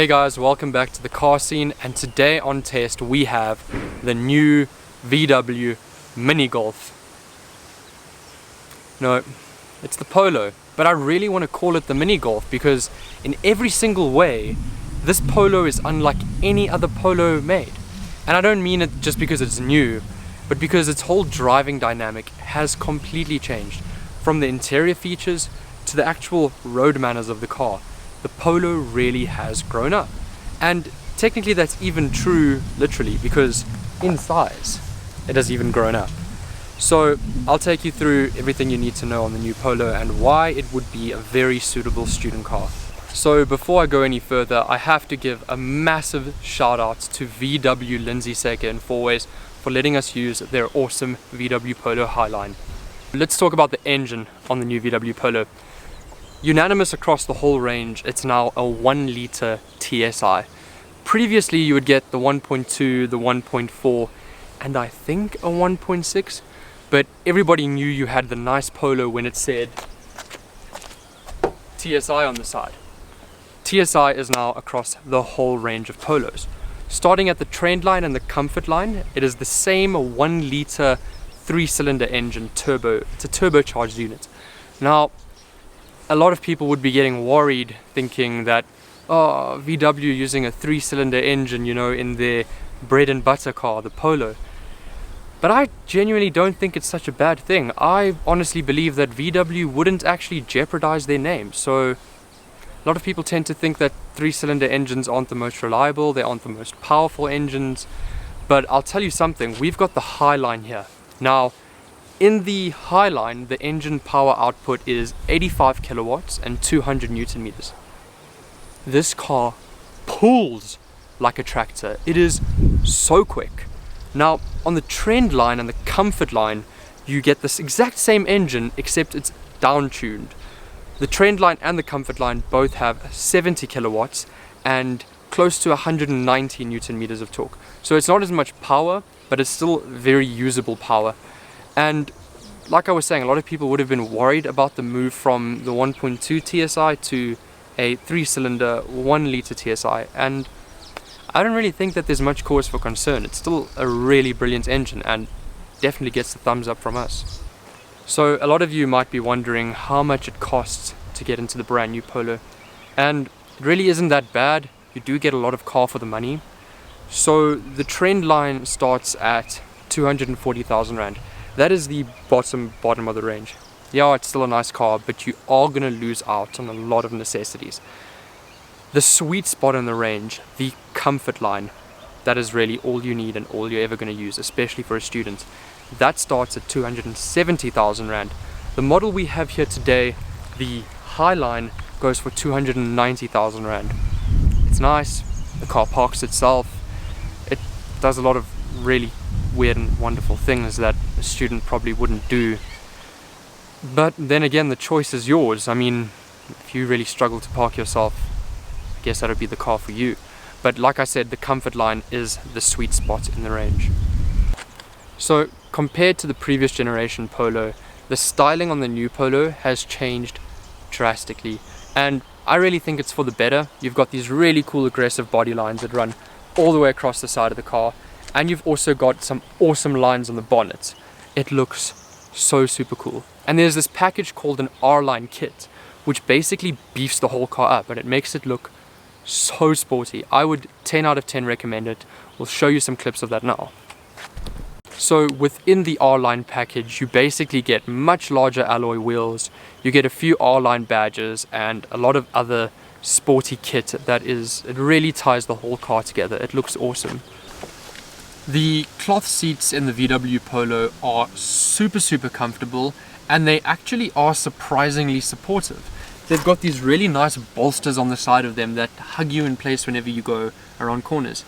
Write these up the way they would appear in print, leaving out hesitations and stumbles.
Hey guys, welcome back to the car scene, and today on test we have the new VW Mini Golf. No, it's the Polo, but I really want to call it the Mini Golf because in every single way this Polo is unlike any other Polo made. And I don't mean it just because it's new, but because its whole driving dynamic has completely changed. From the interior features to the actual road manners of the car, the Polo really has grown up. And technically that's even true literally, because in size it has even grown up. So I'll take you through everything you need to know on the new Polo and why it would be a very suitable student car. So before I go any further, I have to give a massive shout out to VW Lindsay Saker Fourways for letting us use their awesome VW Polo Highline. Let's talk about the engine on the new VW Polo. Unanimous across the whole range, it's now a 1 litre TSI. Previously you would get the 1.2, the 1.4 and I think a 1.6, but everybody knew you had the nice Polo when it said TSI on the side. TSI is now across the whole range of Polos. Starting at the Trend line and the Comfort line, it is the same 1 litre 3-cylinder engine turbo. It's a turbocharged unit. Now, a lot of people would be getting worried thinking that, oh, VW using a 3-cylinder engine, you know, in their bread and butter car, the Polo. But I genuinely don't think it's such a bad thing. I honestly believe that VW wouldn't actually jeopardize their name. So a lot of people tend to think that 3-cylinder engines aren't the most reliable, they aren't the most powerful engines. But I'll tell you something, we've got the Highline here. Now, in the Highline, the engine power output is 85 kilowatts and 200 Newton meters. This car pulls like a tractor. It is so quick. Now, on the Trend line and the Comfort line, you get this exact same engine, except it's down-tuned. The Trend line and the Comfort line both have 70 kilowatts and close to 190 Newton meters of torque. So it's not as much power, but it's still very usable power. And like I was saying, a lot of people would have been worried about the move from the 1.2 TSI to a 3-cylinder 1 litre TSI, and I don't really think that there's much cause for concern. It's still a really brilliant engine and definitely gets the thumbs up from us. So a lot of you might be wondering how much it costs to get into the brand new Polo, and it really isn't that bad. You do get a lot of car for the money. So the Trend line starts at 240,000 Rand. That is the bottom of the range. Yeah, it's still a nice car, but you are going to lose out on a lot of necessities. The sweet spot in the range, the Comfort line, that is really all you need and all you're ever going to use, especially for a student. That starts at 270,000 Rand. The model we have here today, the Highline, goes for 290,000 Rand. It's nice, the car parks itself, it does a lot of really weird and wonderful things that a student probably wouldn't do. But then again, the choice is yours. I mean, if you really struggle to park yourself, I guess that would be the car for you. But like I said, the Comfort line is the sweet spot in the range. So compared to the previous generation Polo, the styling on the new Polo has changed drastically, and I really think it's for the better. You've got these really cool aggressive body lines that run all the way across the side of the car, and you've also got some awesome lines on the bonnet. It looks so super cool. And there's this package called an R-Line kit, which basically beefs the whole car up and it makes it look so sporty. I would 10 out of 10 recommend it. We'll show you some clips of that now. So within the R-Line package, you basically get much larger alloy wheels, you get a few R-Line badges and a lot of other sporty kit it really ties the whole car together. It looks awesome. The cloth seats in the VW Polo are super comfortable, and they actually are surprisingly supportive. They've got these really nice bolsters on the side of them that hug you in place whenever you go around corners.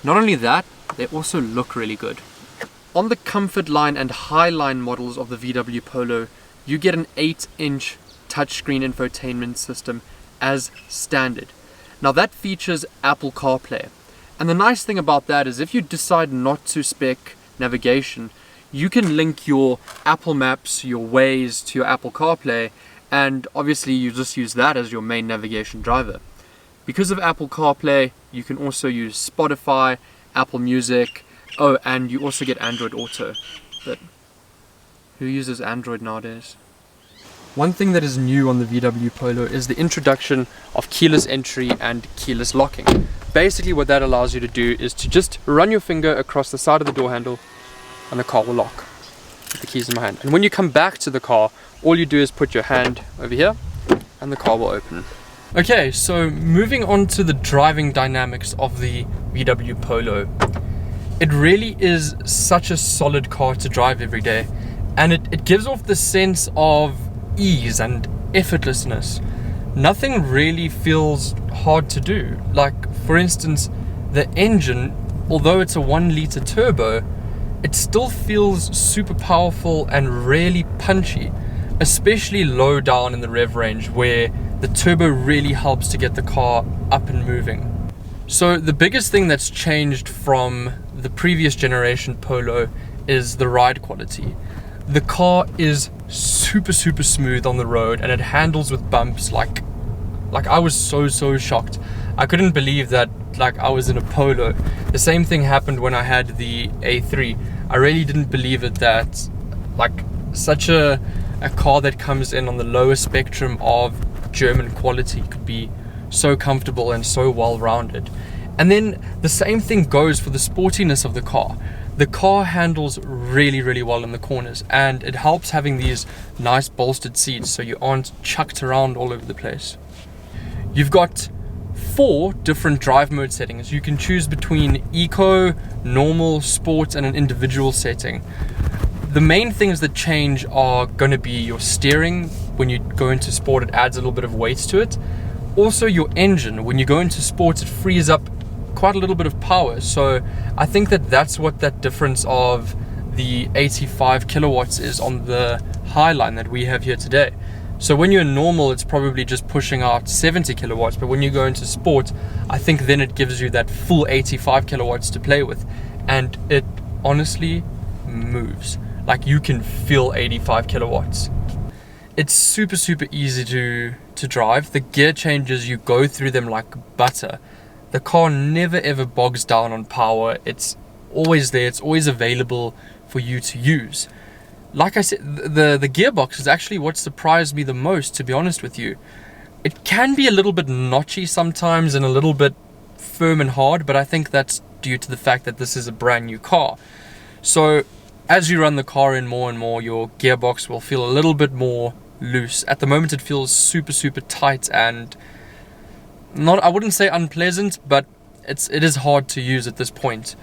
Not only that, they also look really good. On the Comfort line and Highline models of the VW Polo, you get an 8-inch touchscreen infotainment system as standard. Now that features Apple CarPlay. And the nice thing about that is if you decide not to spec navigation, you can link your Apple Maps, your Waze to your Apple CarPlay, and obviously you just use that as your main navigation driver. Because of Apple CarPlay, you can also use Spotify, Apple Music, oh, and you also get Android Auto. But who uses Android nowadays? One thing that is new on the VW Polo is the introduction of keyless entry and keyless locking. Basically what that allows you to do is to just run your finger across the side of the door handle and the car will lock with the keys in my hand. And when you come back to the car, all you do is put your hand over here and the car will open. Okay, so moving on to the driving dynamics of the VW Polo. It really is such a solid car to drive every day, and it gives off the sense of ease and effortlessness. Nothing really feels hard to do. Like, for instance, the engine, although it's a 1-liter turbo, it still feels super powerful and really punchy, especially low down in the rev range where the turbo really helps to get the car up and moving. So the biggest thing that's changed from the previous generation Polo is the ride quality. The car is super smooth on the road and it handles with bumps like I was so shocked. I couldn't believe that I was in a Polo. The same thing happened when I had the A3. I really didn't believe it that such a car that comes in on the lower spectrum of German quality could be so comfortable and so well-rounded. And then the same thing goes for the sportiness of the car. The car handles really well in the corners, and it helps having these nice bolstered seats so you aren't chucked around all over the place. You've got 4 different drive mode settings. You can choose between eco, normal, sport, and an individual setting. The main things that change are going to be your steering. When you go into sport, it adds a little bit of weight to it. Also your engine. When you go into sport, it frees up quite a little bit of power. So I think that's what that difference of the 85 kilowatts is on the Highline that we have here today. So when you're normal, it's probably just pushing out 70 kilowatts, but when you go into sport, I think then it gives you that full 85 kilowatts to play with, and it honestly moves. Like, you can feel 85 kilowatts. It's super easy to drive. The gear changes, you go through them like butter. The car never ever bogs down on power. It's always there, it's always available for you to use. Like I said, the gearbox is actually what surprised me the most, to be honest with you. It can be a little bit notchy sometimes and a little bit firm and hard, but I think that's due to the fact that this is a brand new car. So as you run the car in more and more, your gearbox will feel a little bit more loose. At the moment it feels super tight and I wouldn't say unpleasant, but it is hard to use at this point.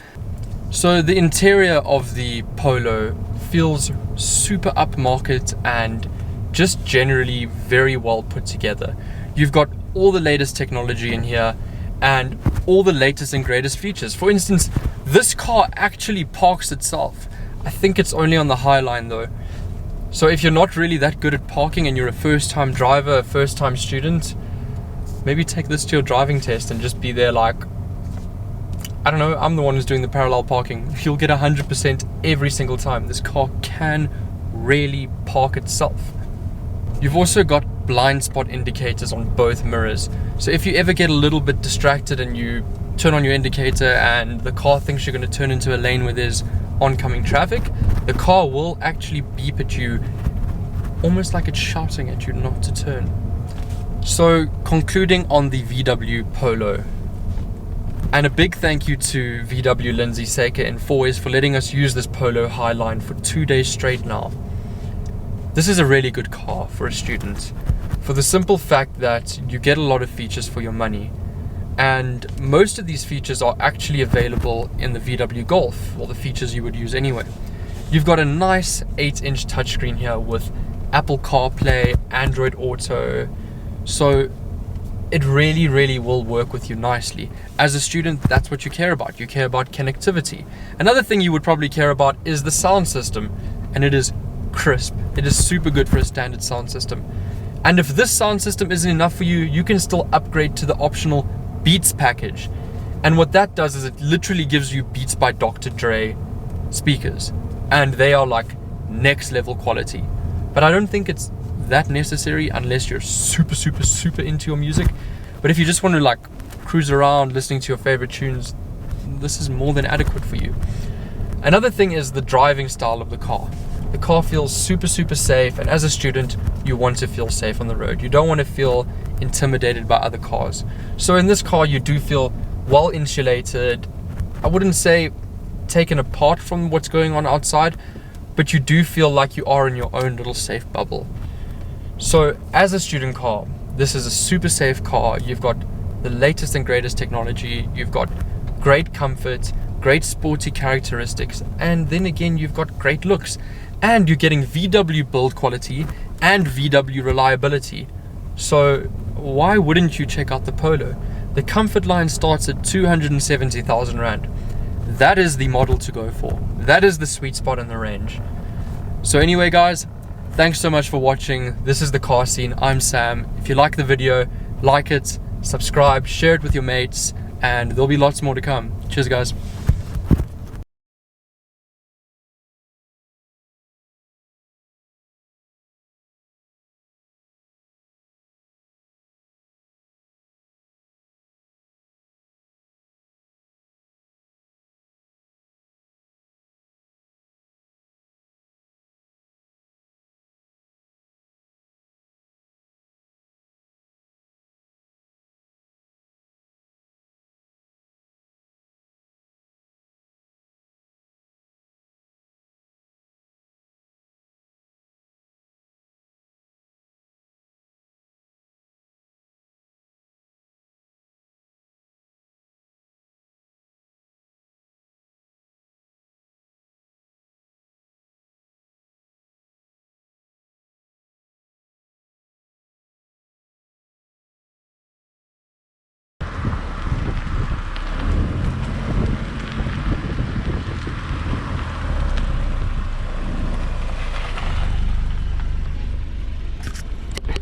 So the interior of the Polo feels super upmarket and just generally very well put together. You've got all the latest technology in here and all the latest and greatest features. For instance, this car actually parks itself. I think it's only on the Highline though. So if you're not really that good at parking and you're a first-time driver, a first-time student, maybe take this to your driving test and just be there like, I don't know, I'm the one who's doing the parallel parking. You'll get 100% every single time. This car can really park itself. You've also got blind spot indicators on both mirrors. So if you ever get a little bit distracted and you turn on your indicator and the car thinks you're going to turn into a lane where there's oncoming traffic, the car will actually beep at you, almost like it's shouting at you not to turn. So concluding on the VW Polo, and a big thank you to VW Lindsay Saker Fourways for letting us use this Polo Highline for 2 days straight now. This is a really good car for a student, for the simple fact that you get a lot of features for your money, and most of these features are actually available in the VW Golf, or the features you would use anyway. You've got a nice 8-inch touchscreen here with Apple CarPlay, Android Auto, so it really will work with you nicely. As a student, that's what you care about. You care about connectivity. Another thing you would probably care about is the sound system, and it is crisp. It is super good for a standard sound system. And if this sound system isn't enough for you, you can still upgrade to the optional Beats package. And what that does is it literally gives you Beats by Dr. Dre speakers, and they are like next level quality. But I don't think it's that necessary unless you're super into your music. But if you just want to like cruise around listening to your favorite tunes, this is more than adequate for you. Another thing is the driving style of the car. The car feels super safe, and as a student you want to feel safe on the road. You don't want to feel intimidated by other cars. So in this car you do feel well insulated. I wouldn't say taken apart from what's going on outside, but you do feel like you are in your own little safe bubble. So as a student car, this is a super safe car. You've got the latest and greatest technology, you've got great comfort, great sporty characteristics, and then again you've got great looks, and you're getting VW build quality and VW reliability. So why wouldn't you check out the Polo? The comfort line starts at 270,000 Rand. That is the model to go for. That is the sweet spot in the range. So anyway guys, thanks so much for watching. This is The Car Scene. I'm Sam. If you like the video, like it, subscribe, share it with your mates, and there'll be lots more to come. Cheers guys.